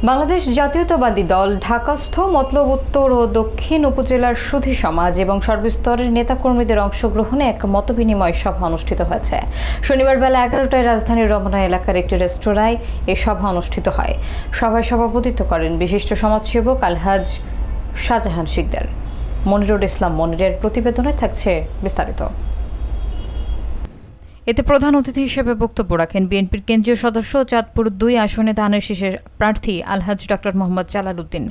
বাংলাদেশ জাতীয়তাবাদী দল ঢাকাস্থ মতলব উত্তর ও দক্ষিণ উপজেলার সুধী সমাজ এবং সর্বস্তরের নেতাকর্মীদের অংশগ্রহণে এক মতবিনিময় সভা অনুষ্ঠিত হয়েছে। শনিবার বেলা 11টায় রাজধানীর রমনা এলাকার একটি রেস্তোরাঁয় এই সভা অনুষ্ঠিত হয়। সভায় সভাপতিত্ব করেন বিশিষ্ট সমাজসেবক আলহাজ শাহজাহান শিকদার। মনিরুল ইসলাম মনিরের প্রতিবেদনে থাকছে বিস্তারিত। এতে প্রধান অতিথি হিসেবে বক্তব্য রাখেন বিএনপির কেন্দ্রীয় সদস্য চাঁদপুর 2 আসনে ধানের শীষের প্রার্থী আলহাজ ডক্টর মোহাম্মদ জালাল উদ্দিন।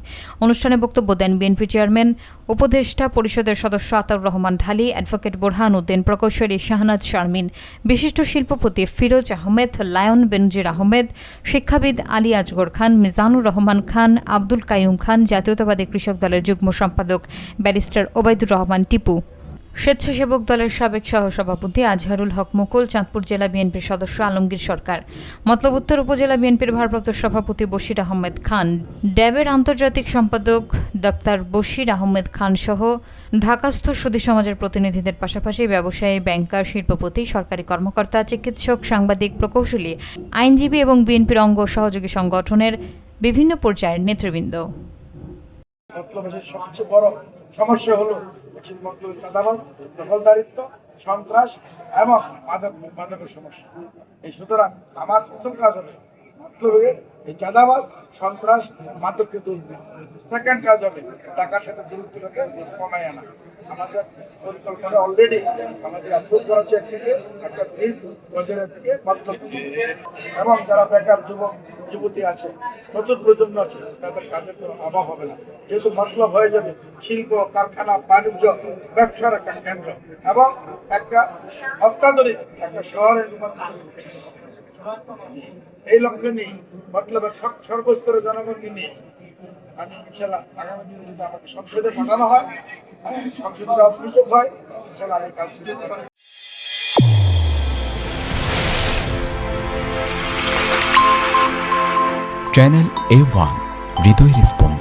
অনুষ্ঠানে বক্তব্য দেন বিএনপি চেয়ারম্যান উপদেষ্টা পরিষদের সদস্য আতাউর রহমান ঢালী, অ্যাডভোকেট বোরহান উদ্দিন, প্রকৌশলী শাহনাজ শারমিন, বিশিষ্ট শিল্পপতি ফিরোজ আহমেদ, লায়ন বেনজির আহমেদ, শিক্ষাবিদ আলী আজগর খান, মিজানুর রহমান খান, আব্দুল কাইয়ুম খান, জাতীয়তাবাদী কৃষক দলের যুগ্ম সম্পাদক ব্যারিস্টার ওবায়দুর রহমান টিপু, স্বেচ্ছাসেবক দলের সাবেক সহসভাপতি আজহারুল হক মুকুল, চাঁদপুর জেলা বিএনপির সদস্য আলমগীর সরকার, মতলব উত্তর উপজেলা বিএনপির ভারপ্রাপ্ত সভাপতি বশির আহমেদ খান, ড্যাবের আন্তর্জাতিক সম্পাদক ডাক্তার বশির আহমেদ খান সহ ঢাকাস্থ সুধী সমাজের প্রতিনিধিদের পাশাপাশি ব্যবসায়ী, ব্যাংকার, শিল্পপতি, সরকারি কর্মকর্তা, চিকিৎসক, সাংবাদিক, প্রকৌশলী, আইনজীবী এবং বিএনপির অঙ্গ সহযোগী সংগঠনের বিভিন্ন পর্যায়ের নেতৃবৃন্দ। সবচেয়ে বড় সমস্যা হলো চাঁদাবাজ, দখলদারিত্ব, সন্ত্রাস এবং মাদকের সমস্যা। এই সুতরাং আমার প্রথম কাজ হবে মতলবের এই চাঁদাবাজ, সন্ত্রাস, মাদককে দূর দিতে। সেকেন্ড কাজ হবে টাকার সাথে দূরত্বটাকে কমায় আনা। আমাদের পরিকল্পনা অলরেডি আমাদের অ্যাপ্রুভ করা হচ্ছে একটা ব্রিজ গজরের দিকে মতলব এবং যারা বেকার যুবক যুবতী আছে, নতুন প্রজন্ম আছে, তাদের কাজের কোনো অভাব হবে না। যেহেতু মতলব হয়ে যাবে শিল্প, কারখানা, বাণিজ্য, ব্যবসার একটা কেন্দ্র এবং একটা অত্যাধুনিক একটা শহরের এই লক্ষ্যে নিয়ে মতলবের সর্বস্তরের জনগণকে নিয়ে আমি ইনশাল্লাহ আগামী দিনে যদি আমাকে সংসদে পাঠানো হয়, সংসদে যাওয়ার সুযোগ হয়, ইনশাল্লাহ আমি কাজ শুরু করব। চ্যানেল A1 হৃদয় রেসপন্স।